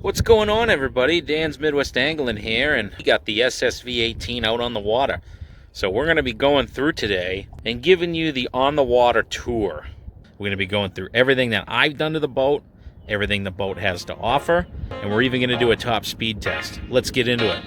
What's going on, everybody? Dan's Midwest Angling here, and we got the SSV-18 out on the water. So we're going to be going through today and giving you the on-the-water tour. We're going to be going through everything that I've done to the boat, everything the boat has to offer, and we're even going to do a top speed test. Let's get into it.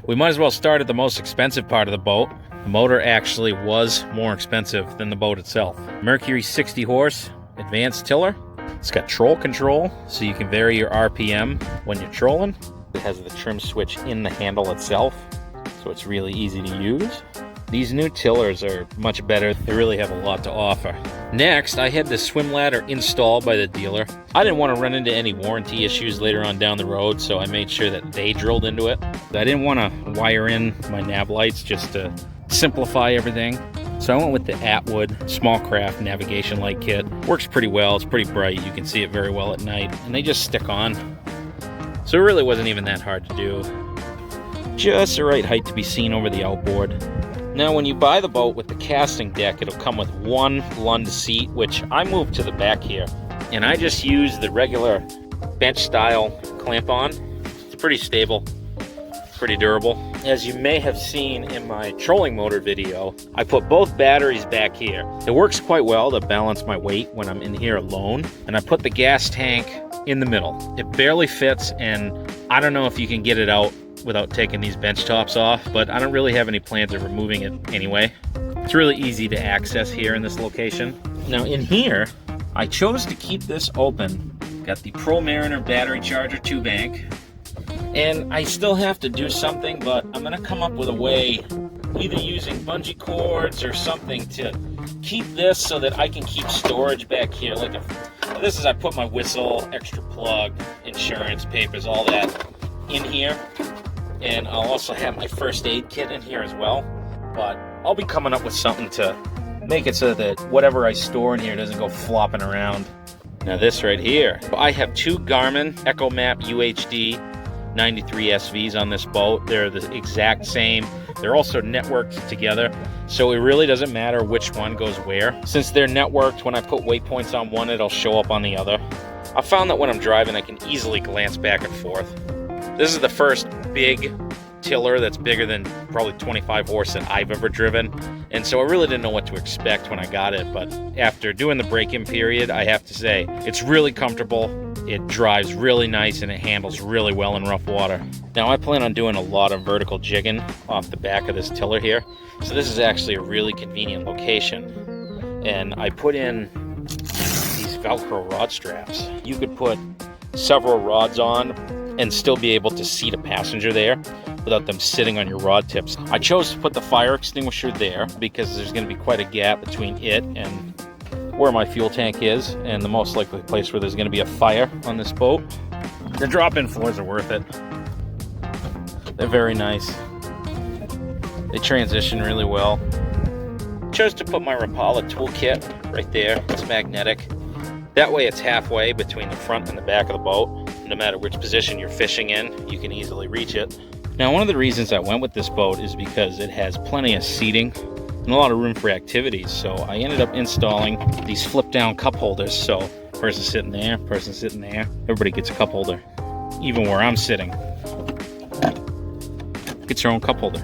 We might as well start at the most expensive part of the boat. The motor actually was more expensive than the boat itself. Mercury 60 horse advanced tiller. It's got troll control, so you can vary your RPM when you're trolling. It has the trim switch in the handle itself, so it's really easy to use. These new tillers are much better. They really have a lot to offer. Next, I had the swim ladder installed by the dealer. I didn't want to run into any warranty issues later on down the road, so I made sure that they drilled into it. I didn't want to wire in my nav lights just to simplify everything. So I went with the Attwood small craft navigation light kit. Works pretty well. It's pretty bright. You can see it very well at night, and they just stick on. So it really wasn't even that hard to do. Just the right height to be seen over the outboard. Now, when you buy the boat with the casting deck, it'll come with one Lund seat, which I moved to the back here. And I just use the regular bench-style clamp-on. It's pretty stable, pretty durable. As you may have seen in my trolling motor video, I put both batteries back here. It works quite well to balance my weight when I'm in here alone. And I put the gas tank in the middle. It barely fits, and I don't know if you can get it out without taking these bench tops off, but I don't really have any plans of removing it anyway. It's really easy to access here in this location. Now in here, I chose to keep this open. Got the Promariner battery charger 2-bank, and I still have to do something, but I'm gonna come up with a way, either using bungee cords or something, to keep this so that I can keep storage back here. Like this is, I put my whistle, extra plug, insurance papers, all that in here. And I'll also have my first aid kit in here as well. But I'll be coming up with something to make it so that whatever I store in here doesn't go flopping around. Now this right here, I have two Garmin EchoMap UHD 93 SVs on this boat. They're the exact same. They're also networked together, so it really doesn't matter which one goes where. Since they're networked, when I put waypoints on one, it'll show up on the other. I found that when I'm driving, I can easily glance back and forth. This is the first big tiller that's bigger than probably 25 horse that I've ever driven. And so I really didn't know what to expect when I got it. But after doing the break-in period, I have to say, it's really comfortable. It drives really nice and it handles really well in rough water. Now I plan on doing a lot of vertical jigging off the back of this tiller here. So this is actually a really convenient location. And I put in these Velcro rod straps. You could put several rods on and still be able to seat a passenger there without them sitting on your rod tips. I chose to put the fire extinguisher there because there's going to be quite a gap between it and where my fuel tank is, and the most likely place where there's going to be a fire on this boat. The drop-in floors are worth it. They're very nice. They transition really well. Chose to put my Rapala toolkit right there. It's magnetic. That way it's halfway between the front and the back of the boat. No matter which position you're fishing in, you can easily reach it. Now, one of the reasons I went with this boat is because it has plenty of seating and a lot of room for activities. So I ended up installing these flip-down cup holders. So person sitting there, person sitting there, everybody gets a cup holder. Even where I'm sitting, gets your own cup holder.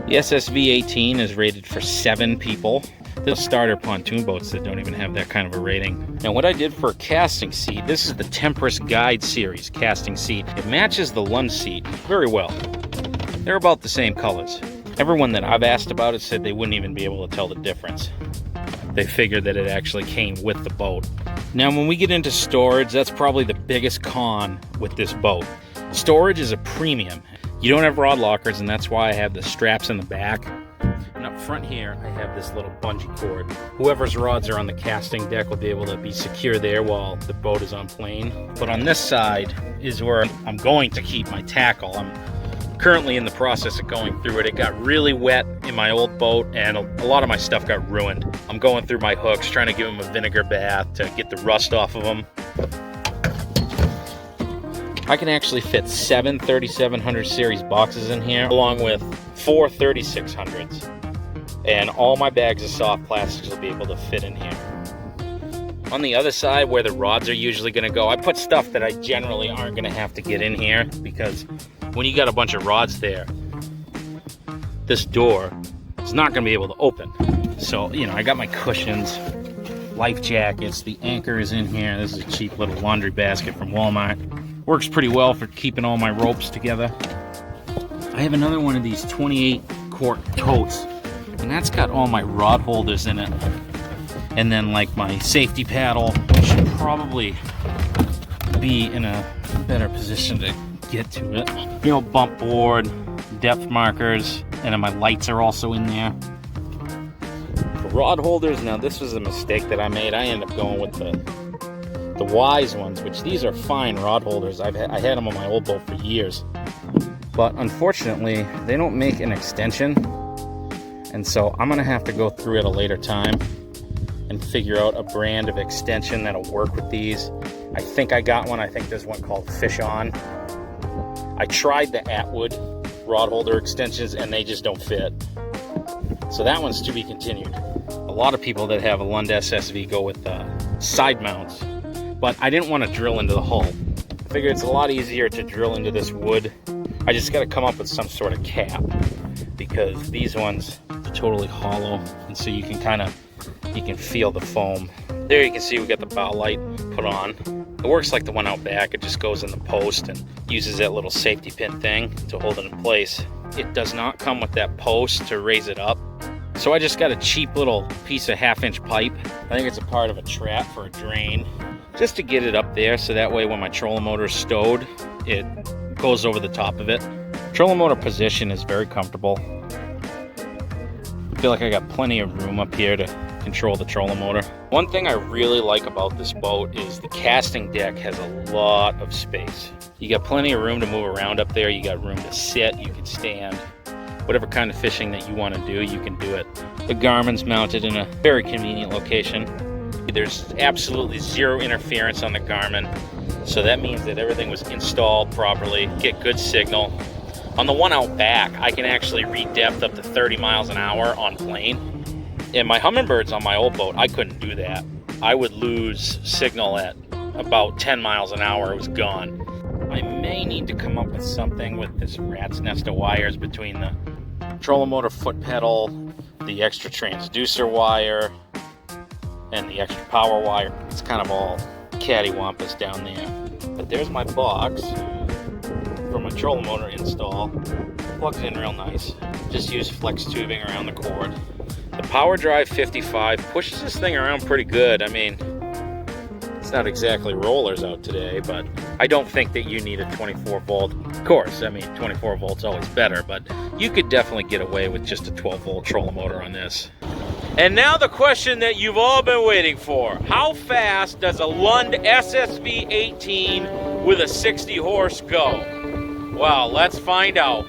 The SSV-18 is rated for 7 people. There's starter pontoon boats that don't even have that kind of a rating. Now what I did for a casting seat, this is the Tempest Guide series casting seat. It matches the Lund seat very well. They're about the same colors. Everyone that I've asked about it said they wouldn't even be able to tell the difference. They figured that it actually came with the boat. Now when we get into storage, that's probably the biggest con with this boat. Storage is a premium. You don't have rod lockers, and that's why I have the straps in the back. And up front here, I have this little bungee cord. Whoever's rods are on the casting deck will be able to be secure there while the boat is on plane. But on this side is where I'm going to keep my tackle. I'm currently in the process of going through it. It got really wet in my old boat, and a lot of my stuff got ruined. I'm going through my hooks, trying to give them a vinegar bath to get the rust off of them. I can actually fit 7 3700 series boxes in here, along with 4 3600s. And all my bags of soft plastics will be able to fit in here. On the other side, where the rods are usually going to go, I put stuff that I generally aren't going to have to get in here, because when you got a bunch of rods there, this door is not going to be able to open. So, you know, I got my cushions, life jackets, the anchor is in here. This is a cheap little laundry basket from Walmart. Works pretty well for keeping all my ropes together. I have another one of these 28 quart totes, and that's got all my rod holders in it. And then like my safety paddle, which should probably be in a better position to get to it. You know, bump board, depth markers, and then my lights are also in there. The rod holders, now this was a mistake that I made. I ended up going with the Wise ones, which these are fine rod holders. I had them on my old boat for years. But unfortunately, they don't make an extension. And so I'm gonna have to go through at a later time and figure out a brand of extension that'll work with these. I think I got one. I think there's one called Fish On. I tried the Attwood rod holder extensions and they just don't fit. So that one's to be continued. A lot of people that have a Lund SSV go with side mounts, but I didn't want to drill into the hull. I figured it's a lot easier to drill into this wood. I just got to come up with some sort of cap, because these ones are totally hollow, and so you can feel the foam. There you can see we got the bow light put on. It works like the one out back. It just goes in the post and uses that little safety pin thing to hold it in place. It does not come with that post to raise it up. So I just got a cheap little piece of 1/2-inch pipe. I think it's a part of a trap for a drain, just to get it up there, so that way when my trolling motor is stowed, it goes over the top of it. Trolling motor position is very comfortable. I feel like I got plenty of room up here to control the trolling motor. One thing I really like about this boat is the casting deck has a lot of space. You got plenty of room to move around up there. You got room to sit, you can stand. Whatever kind of fishing that you want to do, you can do it. The Garmin's mounted in a very convenient location. There's absolutely zero interference on the Garmin, so that means that everything was installed properly, get good signal. On the one out back, I can actually read depth up to 30 miles an hour on plane. And my Humminbirds on my old boat, I couldn't do that. I would lose signal at about 10 miles an hour, it was gone. I may need to come up with something with this rat's nest of wires between the trolling motor foot pedal, the extra transducer wire, and the extra power wire. It's kind of all cattywampus down there. But there's my box for my trolling motor install. Plugs in real nice. Just use flex tubing around the cord. The Power Drive 55 pushes this thing around pretty good. I mean, it's not exactly rollers out today, but I don't think that you need a 24 volt. Of course, I mean, 24 volts always better, but you could definitely get away with just a 12 volt trolling motor on this. And now the question that you've all been waiting for. How fast does a Lund SSV-18 with a 60 horse go? Well, let's find out.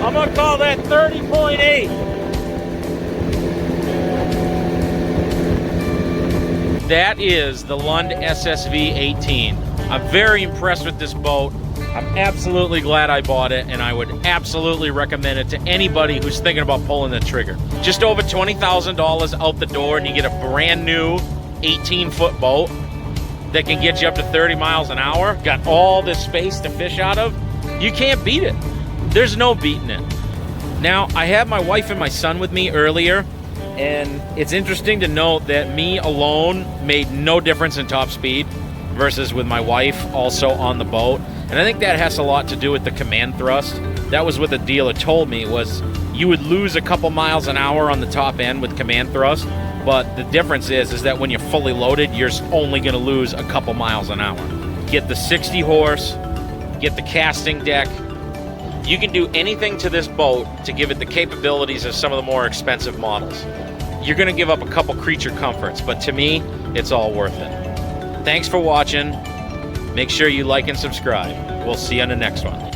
I'm gonna call that 30.8. That is the Lund SSV-18. I'm very impressed with this boat. I'm absolutely glad I bought it, and I would absolutely recommend it to anybody who's thinking about pulling the trigger. Just over $20,000 out the door, and you get a brand new 18-foot boat that can get you up to 30 miles an hour. Got all this space to fish out of. You can't beat it. There's no beating it. Now, I had my wife and my son with me earlier, and it's interesting to note that me alone made no difference in top speed versus with my wife also on the boat. And I think that has a lot to do with the command thrust. That was what the dealer told me, was you would lose a couple miles an hour on the top end with command thrust, but the difference is that when you're fully loaded, you're only gonna lose a couple miles an hour. Get the 60 horse, get the casting deck. You can do anything to this boat to give it the capabilities of some of the more expensive models. You're gonna give up a couple creature comforts, but to me, it's all worth it. Thanks for watching. Make sure you like and subscribe. We'll see you on the next one.